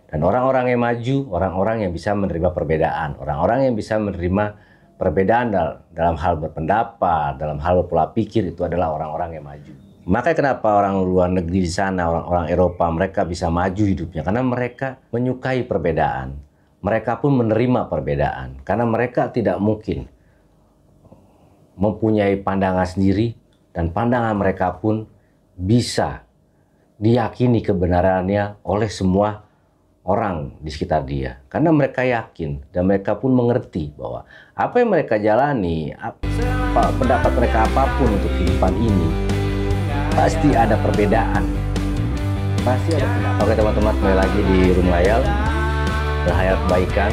Dan orang-orang yang maju, orang-orang yang bisa menerima perbedaan, orang-orang yang bisa menerima perbedaan dalam hal berpendapat, dalam hal berpola pikir, itu adalah orang-orang yang maju. Makanya kenapa orang luar negeri di sana, orang-orang Eropa, mereka bisa maju hidupnya, karena mereka menyukai perbedaan. Mereka pun menerima perbedaan, karena mereka tidak mungkin mempunyai pandangan sendiri, dan pandangan mereka pun bisa diyakini kebenarannya oleh semua orang di sekitar dia, karena mereka yakin dan mereka pun mengerti bahwa apa yang mereka jalani, pendapat mereka apapun untuk kehidupan ini, pasti ada perbedaan, pasti ada pendapat. Oke teman-teman, kembali lagi di Room Ngayal, berhayal kebaikan.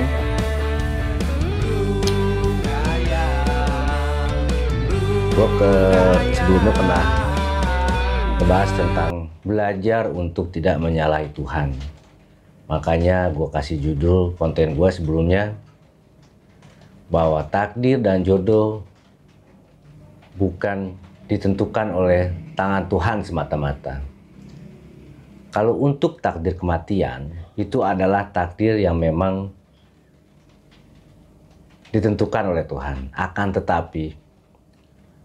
Gue sebelumnya pernah membahas tentang belajar untuk tidak menyalahi Tuhan. Makanya gue kasih judul konten gue sebelumnya bahwa takdir dan jodoh bukan ditentukan oleh tangan Tuhan semata-mata. Kalau untuk takdir kematian, itu adalah takdir yang memang ditentukan oleh Tuhan. Akan tetapi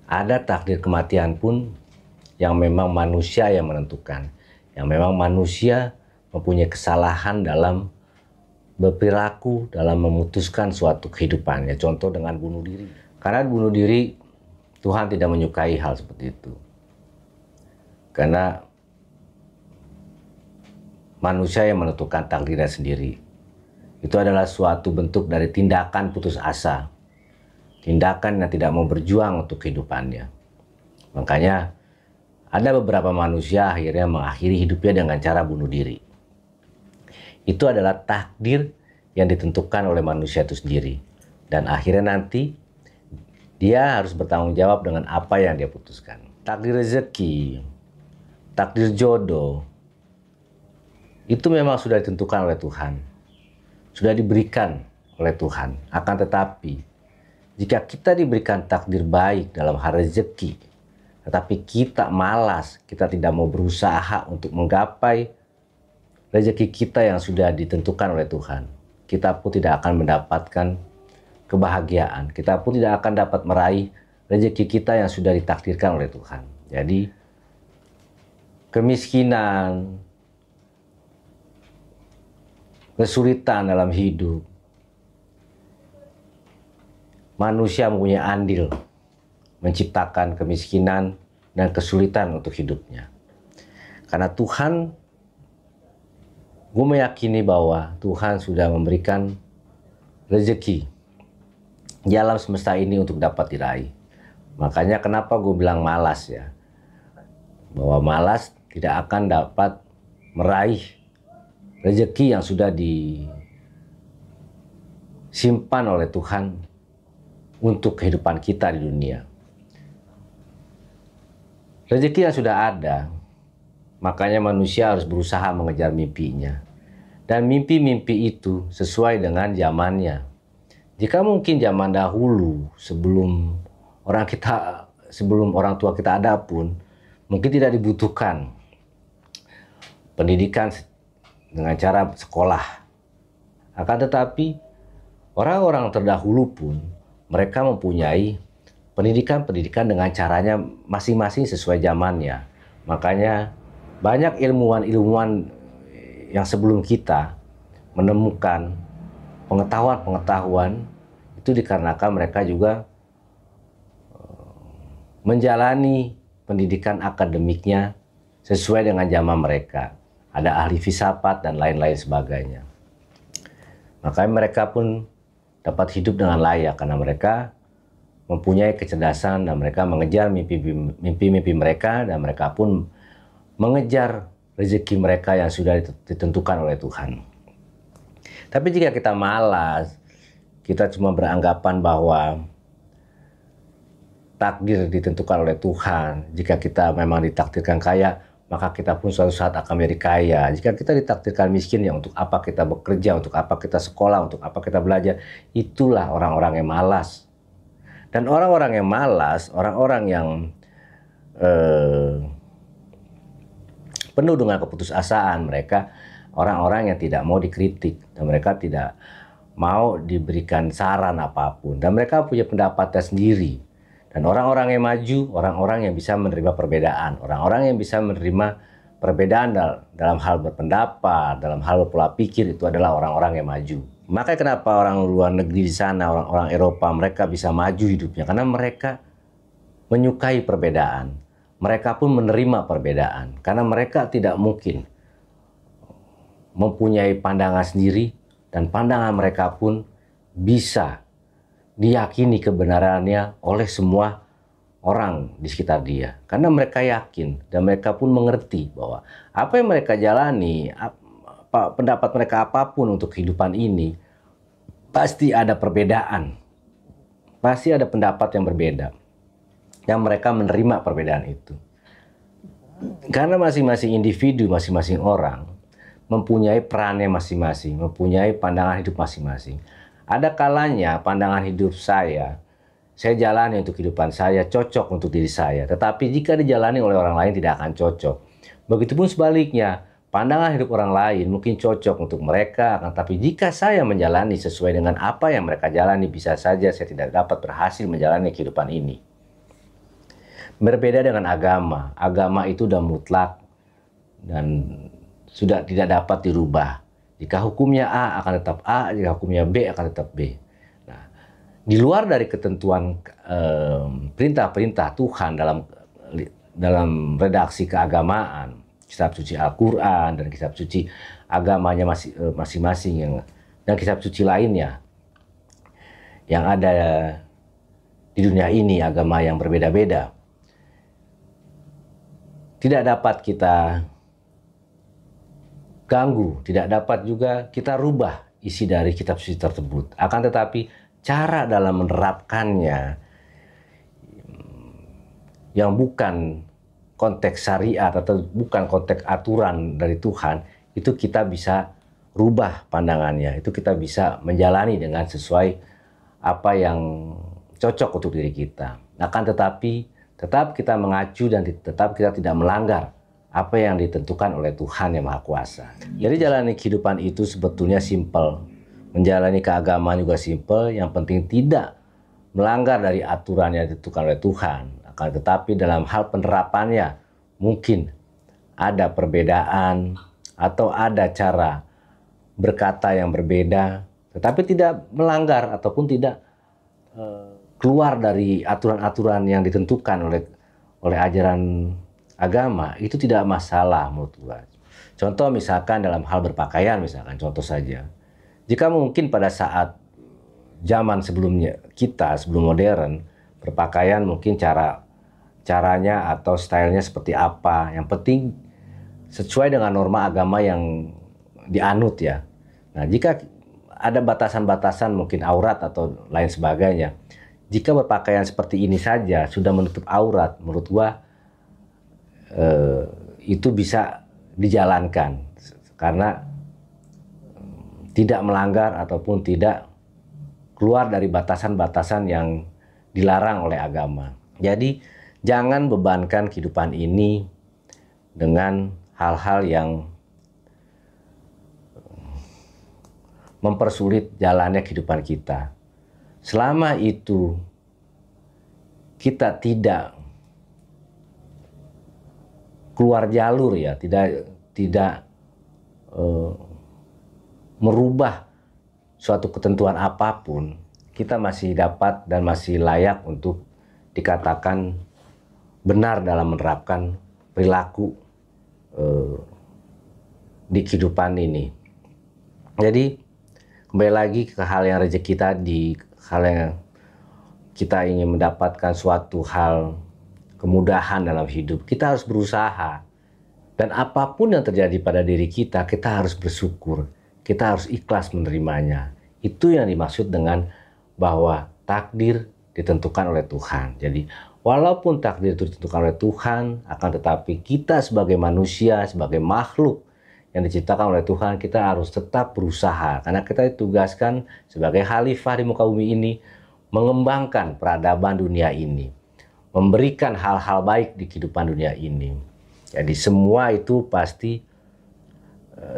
ada takdir kematian pun yang memang manusia yang menentukan, yang memang manusia mempunyai kesalahan dalam berperilaku, dalam memutuskan suatu kehidupannya. Contoh dengan bunuh diri. Karena bunuh diri, Tuhan tidak menyukai hal seperti itu. Karena manusia yang menentukan takdirnya sendiri. Itu adalah suatu bentuk dari tindakan putus asa. Tindakan yang tidak mau berjuang untuk kehidupannya. Makanya ada beberapa manusia akhirnya mengakhiri hidupnya dengan cara bunuh diri. Itu adalah takdir yang ditentukan oleh manusia itu sendiri. Dan akhirnya nanti dia harus bertanggung jawab dengan apa yang dia putuskan. Takdir rezeki, takdir jodoh, itu memang sudah ditentukan oleh Tuhan. Sudah diberikan oleh Tuhan. Akan tetapi, jika kita diberikan takdir baik dalam hal rezeki, tetapi kita malas, kita tidak mau berusaha untuk menggapai rezeki kita yang sudah ditentukan oleh Tuhan, kita pun tidak akan mendapatkan kebahagiaan. Kita pun tidak akan dapat meraih rezeki kita yang sudah ditakdirkan oleh Tuhan. Jadi, kemiskinan, kesulitan dalam hidup, manusia mempunyai andil menciptakan kemiskinan dan kesulitan untuk hidupnya. Karena Tuhan, gue meyakini bahwa Tuhan sudah memberikan rezeki di alam semesta ini untuk dapat diraih. Makanya kenapa gue bilang malas ya. Bahwa malas tidak akan dapat meraih rezeki yang sudah disimpan oleh Tuhan untuk kehidupan kita di dunia. Rezeki yang sudah ada, makanya manusia harus berusaha mengejar mimpinya. Dan mimpi-mimpi itu sesuai dengan zamannya. Jika mungkin zaman dahulu, sebelum orang tua kita ada pun, mungkin tidak dibutuhkan pendidikan dengan cara sekolah. Akan tetapi, orang-orang terdahulu pun, mereka mempunyai pendidikan dengan caranya masing-masing sesuai zamannya. Makanya, banyak ilmuwan-ilmuwan yang sebelum kita menemukan pengetahuan-pengetahuan itu dikarenakan mereka juga menjalani pendidikan akademiknya sesuai dengan zaman mereka. Ada ahli filsafat dan lain-lain sebagainya. Makanya mereka pun dapat hidup dengan layak karena mereka mempunyai kecerdasan dan mereka mengejar mimpi-mimpi mereka, dan mereka pun mengejar rezeki mereka yang sudah ditentukan oleh Tuhan. Tapi jika kita malas, kita cuma beranggapan bahwa takdir ditentukan oleh Tuhan. Jika kita memang ditakdirkan kaya, maka kita pun suatu saat akan menjadi kaya. Jika kita ditakdirkan miskin, ya untuk apa kita bekerja, untuk apa kita sekolah, untuk apa kita belajar. Itulah orang-orang yang malas. Dan orang-orang yang malas, orang-orang yang penuh dengan keputusasaan, mereka orang-orang yang tidak mau dikritik, dan mereka tidak mau diberikan saran apapun, dan mereka punya pendapatnya sendiri. Dan orang-orang yang maju, orang-orang yang bisa menerima perbedaan, orang-orang yang bisa menerima perbedaan dalam hal berpendapat, dalam hal berpola pikir, itu adalah orang-orang yang maju. Makanya kenapa orang luar negeri di sana, orang-orang Eropa, mereka bisa maju hidupnya, karena mereka menyukai perbedaan. Mereka pun menerima perbedaan, karena mereka tidak mungkin mempunyai pandangan sendiri, dan pandangan mereka pun bisa diyakini kebenarannya oleh semua orang di sekitar dia. Karena mereka yakin dan mereka pun mengerti bahwa apa yang mereka jalani, pendapat mereka apapun untuk kehidupan ini, pasti ada perbedaan. Pasti ada pendapat yang berbeda. Yang mereka menerima perbedaan itu. Karena masing-masing individu, masing-masing orang mempunyai perannya masing-masing, mempunyai pandangan hidup masing-masing. Ada kalanya pandangan hidup saya jalani untuk kehidupan saya, cocok untuk diri saya. Tetapi jika dijalani oleh orang lain tidak akan cocok. Begitupun sebaliknya, pandangan hidup orang lain mungkin cocok untuk mereka, tapi jika saya menjalani sesuai dengan apa yang mereka jalani, bisa saja saya tidak dapat berhasil menjalani kehidupan ini. Berbeda dengan agama. Agama itu sudah mutlak dan sudah tidak dapat dirubah. Jika hukumnya A akan tetap A, jika hukumnya B akan tetap B. Nah, di luar dari ketentuan perintah-perintah Tuhan dalam redaksi keagamaan, kitab suci Al-Quran dan kitab suci agamanya masing-masing dan kitab suci lainnya yang ada di dunia ini, agama yang berbeda-beda, tidak dapat kita ganggu, tidak dapat juga kita rubah isi dari kitab suci tersebut. Akan tetapi cara dalam menerapkannya yang bukan konteks syariat atau bukan konteks aturan dari Tuhan, itu kita bisa rubah pandangannya, itu kita bisa menjalani dengan sesuai apa yang cocok untuk diri kita. Akan tetapi tetap kita mengacu dan tetap kita tidak melanggar apa yang ditentukan oleh Tuhan yang Maha Kuasa. Jadi jalani kehidupan itu sebetulnya simpel. Menjalani keagamaan juga simpel, yang penting tidak melanggar dari aturan yang ditentukan oleh Tuhan. Akan tetapi dalam hal penerapannya mungkin ada perbedaan atau ada cara berkata yang berbeda, tetapi tidak melanggar ataupun tidak keluar dari aturan-aturan yang ditentukan oleh ajaran agama, itu tidak masalah menurut gua. Contoh misalkan dalam hal berpakaian, misalkan contoh saja. Jika mungkin pada saat zaman sebelumnya kita, sebelum modern, berpakaian mungkin caranya atau stylenya seperti apa. Yang penting sesuai dengan norma agama yang dianut ya. Nah, jika ada batasan-batasan mungkin aurat atau lain sebagainya, jika berpakaian seperti ini saja sudah menutup aurat, menurut gua itu bisa dijalankan karena tidak melanggar ataupun tidak keluar dari batasan-batasan yang dilarang oleh agama. Jadi jangan bebankan kehidupan ini dengan hal-hal yang mempersulit jalannya kehidupan kita. Selama itu kita tidak keluar jalur ya, tidak merubah suatu ketentuan apapun, kita masih dapat dan masih layak untuk dikatakan benar dalam menerapkan perilaku di kehidupan ini. Jadi kembali lagi ke hal yang rezeki tadi, hal yang kita ingin mendapatkan suatu hal kemudahan dalam hidup, kita harus berusaha. Dan apapun yang terjadi pada diri kita, kita harus bersyukur. Kita harus ikhlas menerimanya. Itu yang dimaksud dengan bahwa takdir ditentukan oleh Tuhan. Jadi walaupun takdir itu ditentukan oleh Tuhan, akan tetapi kita sebagai manusia, sebagai makhluk yang diciptakan oleh Tuhan, kita harus tetap berusaha. Karena kita ditugaskan sebagai khalifah di muka bumi ini, mengembangkan peradaban dunia ini, memberikan hal-hal baik di kehidupan dunia ini. Jadi semua itu pasti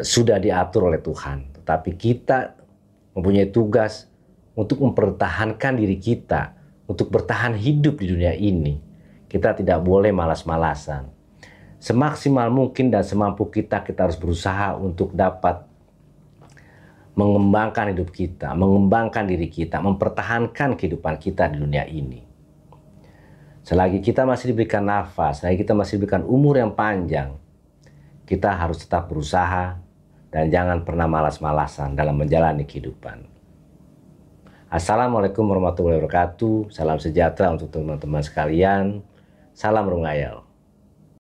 sudah diatur oleh Tuhan. Tetapi kita mempunyai tugas untuk mempertahankan diri kita, untuk bertahan hidup di dunia ini. Kita tidak boleh malas-malasan. Semaksimal mungkin dan semampu kita harus berusaha untuk dapat mengembangkan hidup kita, mengembangkan diri kita, mempertahankan kehidupan kita di dunia ini. Selagi kita masih diberikan nafas, selagi kita masih diberikan umur yang panjang, kita harus tetap berusaha dan jangan pernah malas-malasan dalam menjalani kehidupan. Assalamualaikum warahmatullahi wabarakatuh. Salam sejahtera untuk teman-teman sekalian. Salam Rungayel.